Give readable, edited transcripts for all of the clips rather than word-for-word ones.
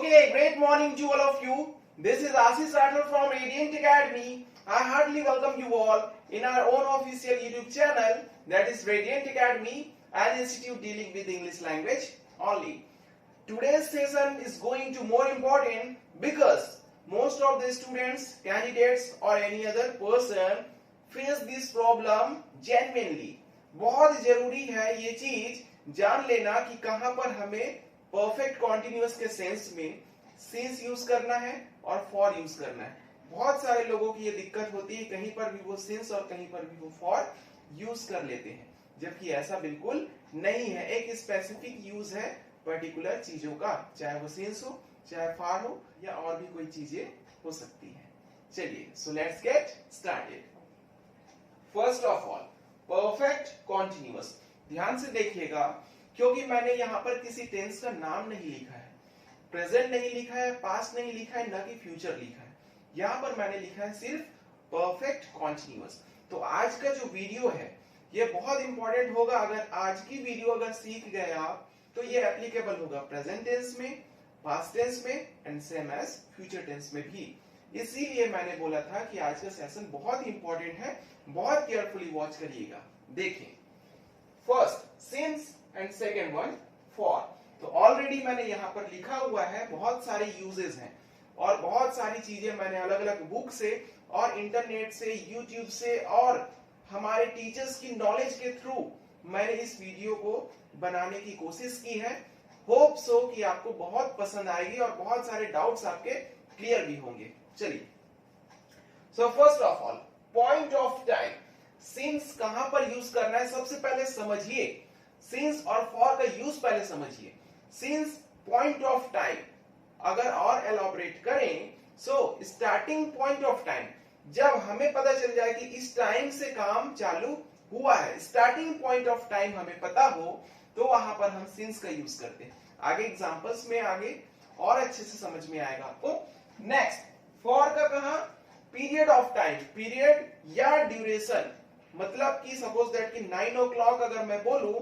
Okay, great morning to all of you. This is Ashish Rathod from Radiant Academy. I heartily welcome you all in our own official YouTube channel, that is Radiant Academy, an institute dealing with English language only. Today's session is going to more important because most of the students, candidates or any other person face this problem genuinely. बहुत जरूरी है ये चीज जान लेना कि कहां पर हमें परफेक्ट कॉन्टिन्यूअस के सेंस में सिंस यूज करना है और फॉर यूज करना है। बहुत सारे लोगों की ये दिक्कत होती है, कहीं पर भी वो सिंस और कहीं पर भी वो फॉर यूज कर लेते हैं, जबकि ऐसा बिल्कुल नहीं है। एक स्पेसिफिक यूज है पर्टिकुलर चीजों का, चाहे वो सिंस हो, चाहे फॉर हो, या और भी कोई चीजें हो सकती है। चलिए, so let's get started. First of all, perfect continuous. ध्यान से देखिएगा, क्योंकि मैंने यहाँ पर किसी टेंस का नाम नहीं लिखा है, प्रेजेंट नहीं लिखा है, पास्ट नहीं लिखा है, न कि फ्यूचर लिखा है। यहाँ पर मैंने लिखा है सिर्फ परफेक्ट कॉन्टिन्यूअस। तो आज का जो वीडियो है ये बहुत इंपॉर्टेंट होगा। अगर आज की वीडियो अगर सीख गए आप तो ये एप्लीकेबल होगा प्रेजेंट टेंस में, पास्ट टेंस में and same as future tense में भी। इसीलिए मैंने बोला था कि आज का सेशन बहुत इंपॉर्टेंट है, बहुत केयरफुली वॉच करिएगा। देखिए, first since and second one for. तो ऑलरेडी मैंने यहाँ पर लिखा हुआ है, बहुत सारे यूजेस हैं और बहुत सारी चीजें मैंने अलग अलग बुक से और इंटरनेट से, यूट्यूब से और हमारे टीचर्स की नॉलेज के थ्रू मैंने इस वीडियो को बनाने की कोशिश की है। होप सो कि आपको बहुत पसंद आएगी और बहुत सारे डाउट्स आपके क्लियर भी होंगे। चलिए, so first of all, point of time. Since कहां पर यूज करना है सबसे पहले समझिए। सिंस और फॉर का यूज पहले समझिए। सिंस पॉइंट ऑफ टाइम, अगर और एलॉबरेट करें, so starting point of time, जब हमें पता चल जाए कि इस टाइम से काम चालू हुआ है, स्टार्टिंग पॉइंट ऑफ टाइम हमें पता हो, तो वहां पर हम सिंस का यूज करते हैं। आगे एग्जांपल्स में आगे और अच्छे से समझ में आएगा आपको। नेक्स्ट, फॉर का कहा, पीरियड ऑफ टाइम, पीरियड या ड्यूरेशन। मतलब कि सपोज दैट कि 9 o'clock अगर मैं बोलूं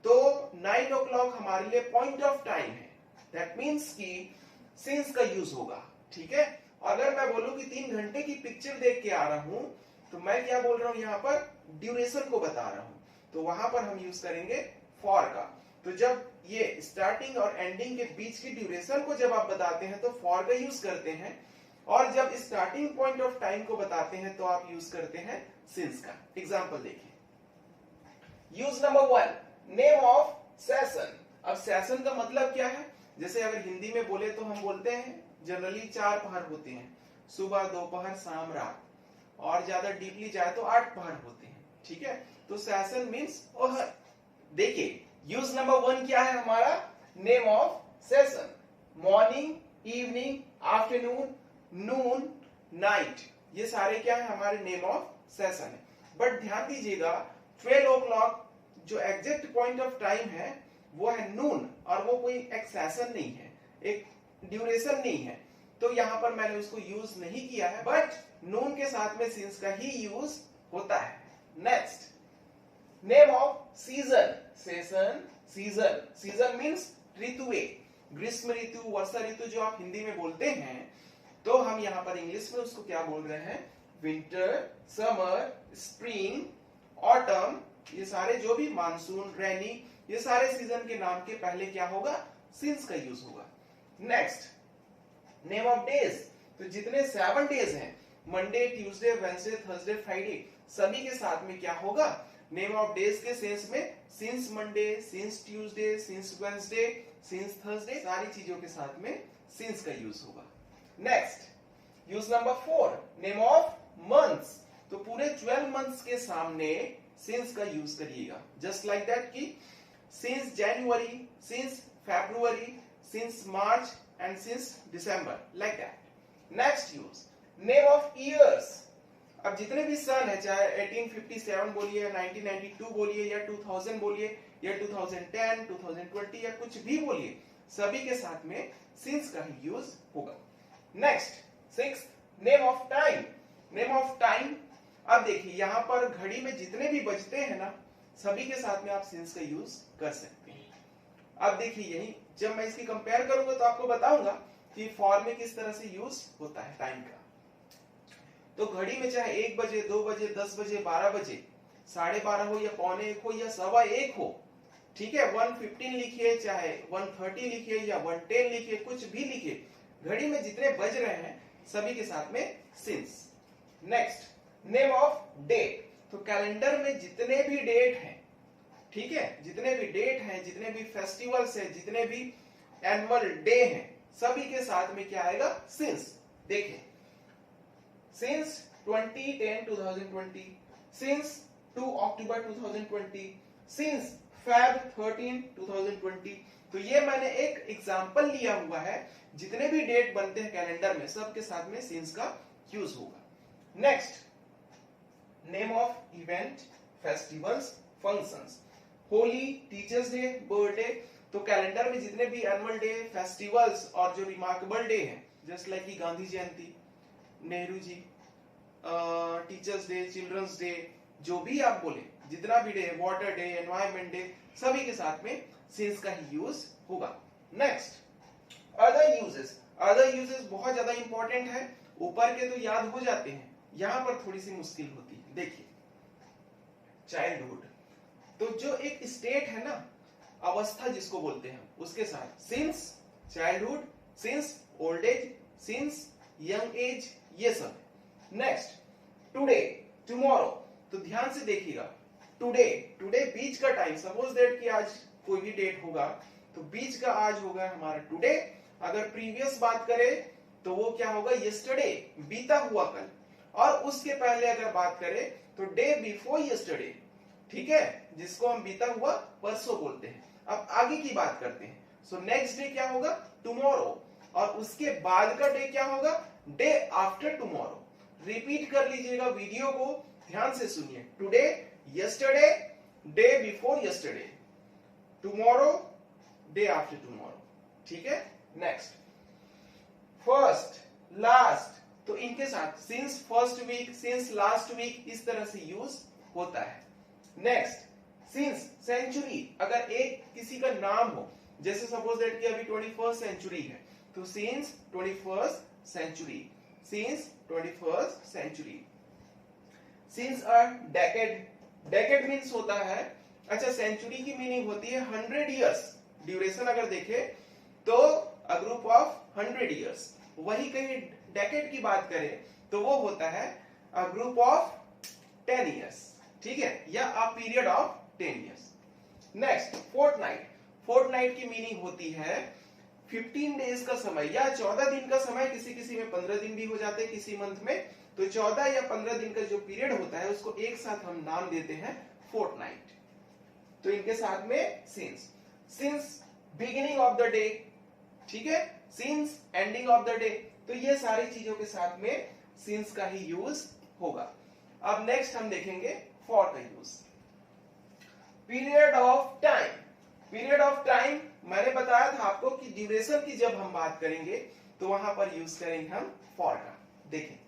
तो 9 o'clock हमारे लिए पॉइंट ऑफ टाइम है, दैट मीन्स कि सिंस का यूज होगा। ठीक है, अगर मैं बोलूं कि 3 घंटे की पिक्चर देख के आ रहा हूं, तो मैं क्या बोल रहा हूं, यहां पर ड्यूरेशन को बता रहा हूं, तो वहां पर हम यूज करेंगे फॉर का। तो जब ये स्टार्टिंग और एंडिंग के बीच की ड्यूरेशन को जब आप बताते हैं तो फॉर का यूज करते हैं, और जब स्टार्टिंग पॉइंट ऑफ टाइम को बताते हैं तो आप यूज करते हैं सिंस का। एग्जांपल देखिए, use number 1, name of session. अब सेशन का मतलब क्या है? जैसे अगर हिंदी में बोले तो हम बोलते हैं जनरली 4 पहर होते हैं, सुबह, दोपहर, शाम, रात, और ज्यादा डीपली जाए तो 8 पहर होते हैं। ठीक है, तो सेशन मीन्स पहर। देखिए, यूज नंबर 1 क्या है हमारा? Name of session. Morning, evening, afternoon, Noon, night, ये सारे क्या है हमारे नेम ऑफ सेशन है। बट ध्यान दीजिएगा, 12 o'clock जो एग्जैक्ट पॉइंट ऑफ टाइम है वो है नून, और वो कोई एक सेशन नहीं है, एक ड्यूरेशन नहीं है, तो यहां पर मैंने उसको यूज नहीं किया है, बट नून के साथ में सिंस का ही यूज होता है। Next, name of season. Session, season, season means ऋतुए, ग्रीष्म ऋतु, वर्षा ऋतु जो आप हिंदी में बोलते हैं, तो हम यहां पर इंग्लिश में उसको क्या बोल रहे हैं? विंटर, समर, स्प्रिंग, ऑटम, ये सारे जो भी, मानसून, रेनी, ये सारे सीजन के नाम के पहले क्या होगा? सिंस का यूज होगा। Next, name of days. तो जितने 7 डेज हैं, Monday, Tuesday, Wednesday, Thursday, Friday, सभी के साथ में क्या होगा? नेम ऑफ डेज के सेंस में since Monday, since Tuesday, since Wednesday, since Thursday, सारी चीजों के साथ में सिंस का यूज होगा। Next, use number 4, name of months. तो पूरे 12 मंथ्स के सामने सिंस का यूज करिएगा, जस्ट लाइक दैट कि since January, since February, since March and since December, like that. Next use, name of years. अब जितने भी सन है, चाहे 1857 बोलिए, 1992 बोलिए, या 2000 बोलिए, या 2010, 2020, या कुछ भी बोलिए, सभी के साथ में सिंस का ही यूज होगा। Next, 6, name of time. Name of time, अब देखिए यहां पर घड़ी में जितने भी बजते हैं ना, सभी के साथ में आप सिंस का यूज कर सकते हैं। अब देखिए, यही जब मैं इसकी कंपेयर करूंगा तो आपको बताऊंगा कि फॉर में किस तरह से यूज होता है टाइम का। तो घड़ी में चाहे 1 बजे, 2 बजे, 10 बजे, 12 बजे, 12:30 हो या 12:45 हो या 1:15 हो, ठीक है, 1:15 लिखिए, चाहे 1:30 लिखिए या 1:10 लिखिए, कुछ भी लिखिए, घड़ी में जितने बज रहे हैं सभी के साथ में since. Next, name of date. तो कैलेंडर में जितने भी डेट हैं, ठीक है, जितने भी डेट हैं, जितने भी फेस्टिवल्स हैं, जितने भी एनुअल डे हैं, सभी के साथ में क्या आएगा, सिंस। देखिए, सिंस 2010-2020, सिंस 2 अक्टूबर 2020, सिंस Feb 13 2020। तो ये मैंने एक एग्जांपल लिया हुआ है, जितने भी डेट बनते हैं कैलेंडर में सबके साथ में सिंस का यूज होगा। Next, name of event, festivals, functions, Holi, teachers day, birthday. तो कैलेंडर में जितने भी एनुअल डे, फेस्टिवल्स और जो रिमार्केबल डे हैं, जस्ट लाइक कि गांधी जयंती, Nehru ji, teachers day, children's day, जो भी आप बोले, जितना भी day, water day, environment day, सभी के साथ में सिंस का ही यूज होगा। Next, other uses. Other uses बहुत ज्यादा इंपॉर्टेंट है, ऊपर के तो याद हो जाते हैं, यहां पर थोड़ी सी मुश्किल होती है। देखिए, चाइल्डहुड, तो जो एक स्टेट है ना, अवस्था जिसको बोलते हैं, उसके साथ since, childhood, since old age, since young age, ये सब। Next, today, tomorrow. तो ध्यान से देखिएगा, टुडे, टुडे बीच का टाइम, सपोज दैट कि आज कोई भी डेट होगा, तो बीच का आज होगा हमारा टुडे। अगर प्रीवियस बात करें तो वो क्या होगा, यस्टरडे, बीता हुआ कल। और उसके पहले अगर बात करें तो डे बिफोर यस्टरडे, ठीक है, जिसको हम बीता हुआ परसों बोलते हैं। अब आगे की बात करते हैं। सो नेक्स्ट डे क्या होगा, टुमारो। और उसके बाद का डे क्या होगा, डे आफ्टर टुमारो। रिपीट कर लीजिएगा, वीडियो को ध्यान से सुनिए। Today, yesterday, day before yesterday, tomorrow, day after tomorrow, ठीक है। Next, first, last. तो इनके साथ since first week, since last week, इस तरह से यूज होता है। Next, since century. अगर एक किसी का नाम हो, जैसे सपोज दैट कि अभी 21st सेंचुरी है, तो since 21st century, since 21st century. Since a decade, decade means होता है, अच्छा, सेंचुरी की मीनिंग होती है 100 इयर्स। ड्यूरेशन अगर देखे तो अ ग्रुप ऑफ 100 इयर्स। वही कहीं डेकेड की बात करें तो वो होता है अ ग्रुप ऑफ 10 इयर्स, ठीक है, या a period of 10 years. Next, fortnight. Fortnight की मीनिंग होती है 15 डेज का समय या 14 दिन का समय। किसी किसी में 15 दिन भी हो जाते हैं किसी मंथ में। तो 14 या 15 दिन का जो पीरियड होता है उसको एक साथ हम नाम देते हैं फोर्टनाइट। तो इनके साथ में since, since beginning of the day, ठीक है, since ending of the day. तो ये सारी चीजों के साथ में सिंस का ही यूज होगा। अब नेक्स्ट हम देखेंगे फॉर का use. Period of time. Period of time मैंने बताया था आपको कि ड्यूरेशन की जब हम बात करेंगे तो वहां पर यूज करेंगे हम फॉर का। देखें,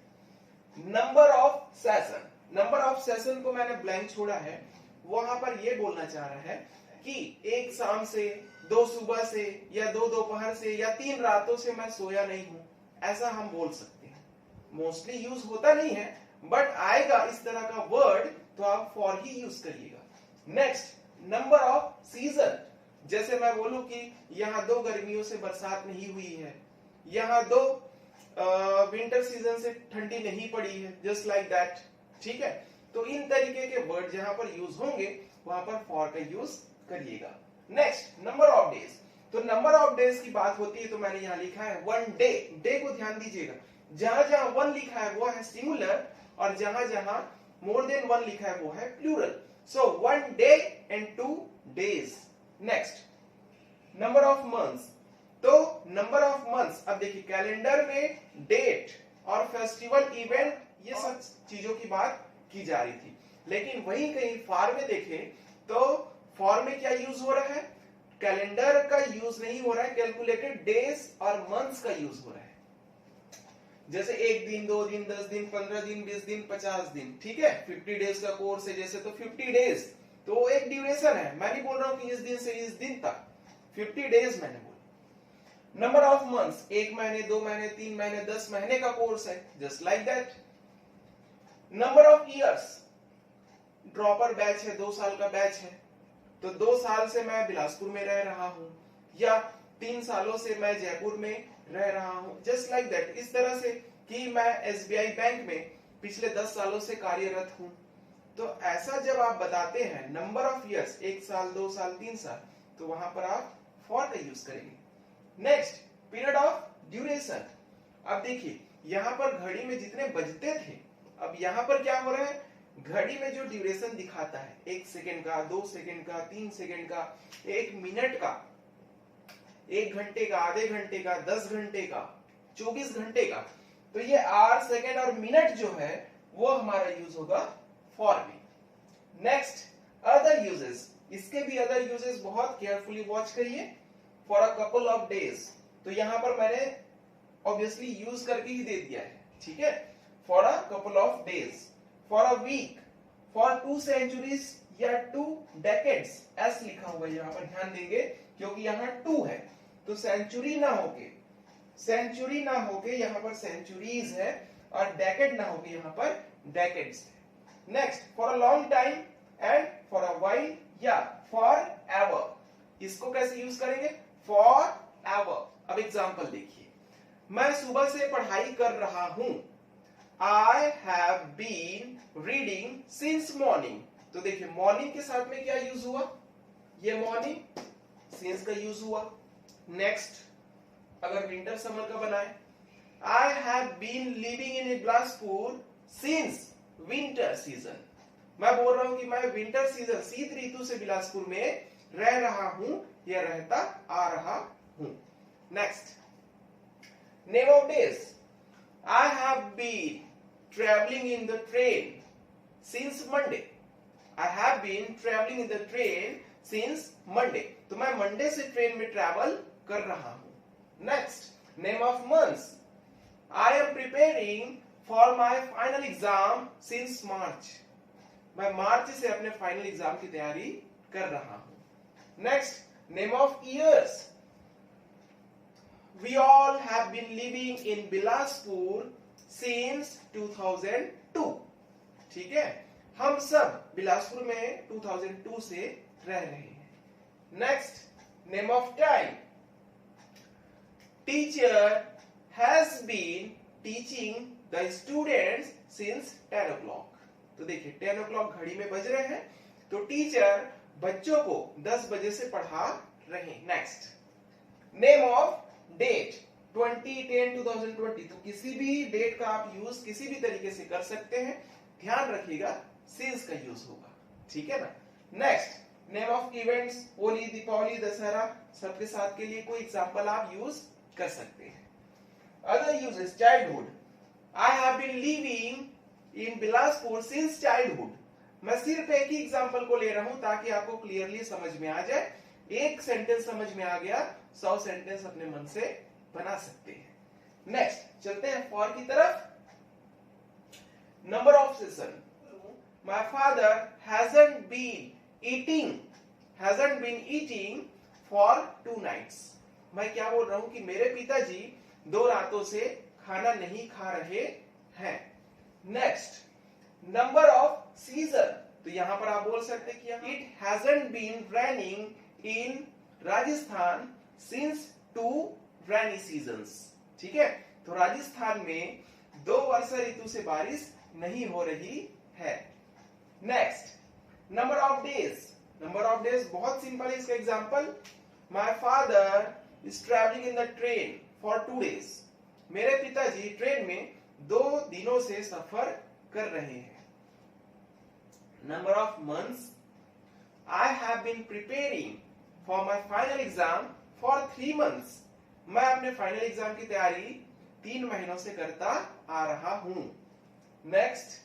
number of session. Number of session को मैंने ब्लैंक छोड़ा है, वहां पर ये बोलना चाह रहा है कि एक शाम से, 2 सुबह से, या 2 दोपहर से, या 3 रातों से मैं सोया नहीं हूं, ऐसा हम बोल सकते हैं। मोस्टली यूज होता नहीं है, बट आएगा इस तरह का वर्ड तो आप फॉर ही यूज करिएगा। Next, number of season. जैसे मैं बोलूं कि यहाँ 2 गर्मियों से बरसात नहीं हुई है, यहाँ 2 विंटर सीजन से ठंडी नहीं पड़ी है, जस्ट लाइक दैट, ठीक है। तो इन तरीके के वर्ड जहां पर यूज होंगे वहां पर फॉर का यूज करिएगा। Next, number of days. तो नंबर ऑफ डेज की बात होती है तो मैंने यहाँ लिखा है 1 डे। डे को ध्यान दीजिएगा, जहां जहां 1 लिखा है वो है सिंगुलर, और जहां जहां मोर देन 1 लिखा है वो है plural. So 1 day and 2 days. Next, number of months. तो नंबर ऑफ मंथ्स, अब देखिए कैलेंडर में डेट और फेस्टिवल इवेंट ये सब चीजों की बात की जा रही थी, लेकिन वही कहीं फॉर में देखें तो फॉर में क्या यूज हो रहा है, कैलेंडर का यूज नहीं हो रहा है, कैलकुलेटेड डेज और मंथ्स का यूज हो रहा है। जैसे 1 दिन, 2 दिन, 10 दिन, 15 दिन, 20 दिन, 50 दिन, ठीक है। 50 डेज का कोर्स है जैसे, तो 50 डेज तो वो एक ड्यूरेशन है। मैं नहीं बोल रहा हूं कि इस दिन से इस दिन तक, 50 डेज मैंने बोला। नंबर ऑफ मंथ्स, 1 महीने, 2 महीने, 3 महीने, 10 महीने का कोर्स है, just like that. Number of years, dropper batch है, 2 साल का बैच है, तो 2 साल से मैं बिलासपुर में रह रहा हूं, या 3 सालों से मैं जयपुर में रह रहा हूं, जस्ट लाइक दैट। इस तरह से कि मैं एसबीआई बैंक में पिछले 10 सालों से कार्यरत हूं। तो ऐसा जब आप बताते हैं नंबर ऑफ इयर्स, 1 साल, 2 साल, 3 साल, तो वहां पर आप फॉर का यूज करेंगे। Next, period of duration. अब देखिए यहां पर घड़ी में जितने बजते थे, अब यहां पर क्या हो रहा है, घड़ी में जो ड्यूरेशन दिखाता है 1 सेकेंड का, 2 सेकेंड का, 3 सेकेंड का, 1 मिनट का, 1 घंटे का, आधे घंटे का, 10 घंटे का, 24 घंटे का, तो ये आवर, सेकेंड और मिनट जो है वो हमारा यूज होगा फॉर में। Next, other uses. इसके भी अदर यूजेस बहुत केयरफुली वॉच करिए। For a couple of days, तो यहां पर मैंने ऑब्वियसली यूज करके ही दे दिया है, ठीक है। For a couple of days, for a week, for 2 centuries या 2 डेकेड्स, एस लिखा हुआ है यहां पर, ध्यान देंगे क्योंकि यहां 2 है, तो सेंचुरी ना होके यहां पर सेंचुरीज है, और डेकेड ना होके यहां पर डेकेड्स है। Next, for a long time and for a while या फॉर एवर। इसको कैसे यूज करेंगे, फॉर एवर। अब एग्जांपल देखिए, मैं सुबह से पढ़ाई कर रहा हूं, I have been reading since morning। तो देखिए मॉर्निंग के साथ में क्या यूज हुआ, ये मॉर्निंग, since का यूज हुआ। नेक्स्ट, अगर विंटर समर का बनाए, I have been living in Bilaspur since winter season। मैं बोल रहा हूं कि मैं विंटर सीजन, शीत ऋतु से बिलासपुर में रह रहा हूं या रहता आ रहा हूं। Next, name of days. I have been traveling in the train since Monday। I have been traveling in the train since Monday। तो मैं मंडे से ट्रेन में ट्रैवल कर रहा हूं। Next, name of months. I am preparing for my final exam since March। मैं मार्च से अपने फाइनल एग्जाम की तैयारी कर रहा हूं। Next, name of years. We all have been living in Bilaspur since 2002। ठीक है, हम सब बिलासपुर में 2002 से रह रहे हैं। Next, name of time. Teacher has been teaching the students since 10 o'clock। तो देखिए 10 o'clock घड़ी में बज रहे हैं, तो टीचर बच्चों को 10 बजे से पढ़ा रहे। Next, name of date. 2010-2020, तो किसी भी डेट का आप यूज किसी भी तरीके से कर सकते हैं, ध्यान रखिएगा सिंस का यूज होगा, ठीक है ना। Next, name of events, Holi, Deepawali, Dussehra, सबके साथ के लिए कोई एग्जांपल आप यूज कर सकते हैं। Other uses, childhood। I have been living in Bilaspur since childhood। मैं सिर्फ एक ही एग्जांपल को ले रहा हूं ताकि आपको क्लियरली समझ में आ जाए। एक सेंटेंस समझ में आ गया, 100 सेंटेंस अपने मन से बना सकते हैं। नेक्स्ट, चलते हैं फॉर की तरफ। Number of session. My father hasn't been eating for 2 nights। मैं क्या बोल रहा हूं कि मेरे पिताजी 2 रातों से खाना नहीं खा रहे हैं। Next, number of season. तो यहां पर आप बोल सकते हैं कि it hasn't been raining in Rajasthan since 2 rainy seasons. ठीक है, तो राजस्थान में 2 वर्षा ऋतु से बारिश नहीं हो रही है। Next, number of days. Number of days बहुत सिंपल है इसका example. My father is travelling in the train for 2 days। मेरे पिताजी ट्रेन में 2 दिनों से सफर कर रहे हैं। Number of months. I have been preparing for my final exam for 3 months। मैं अपने फाइनल एग्जाम की तैयारी 3 महीनों से करता आ रहा हूं। Next,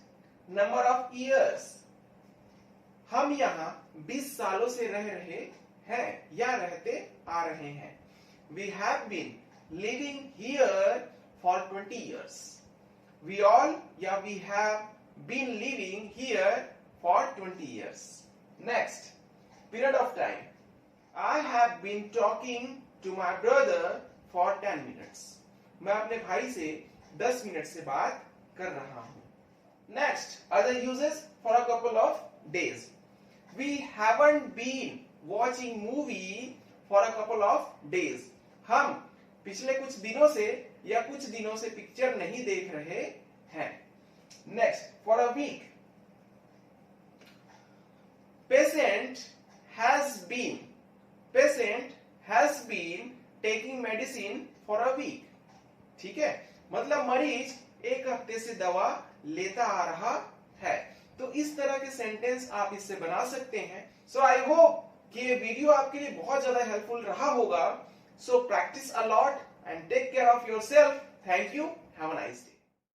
number of years. हम यहाँ 20 सालों से रह रहे हैं या रहते आ रहे हैं। We have been living here for 20 years। We all, yeah, we have been living here for 20 years। Next, period of time। I have been talking to my brother for 10 minutes. मैं अपने भाई से 10 मिनट से बात कर रहा हूं. Next, other uses for a couple of days. We haven't been watching movie for a couple of days. हम पिछले कुछ दिनों से या कुछ दिनों से पिक्चर नहीं देख रहे हैं. Next, for a week. Patient has been taking medicine for a week. ठीक है, मतलब मरीज एक हफ्ते से दवा लेता आ रहा है. तो इस तरह के सेंटेंस आप इससे बना सकते हैं. सो आई होप कि ये वीडियो आपके लिए बहुत ज्यादा हेल्पफुल रहा होगा. So practice a lot and take care of yourself. Thank you. Have a nice day.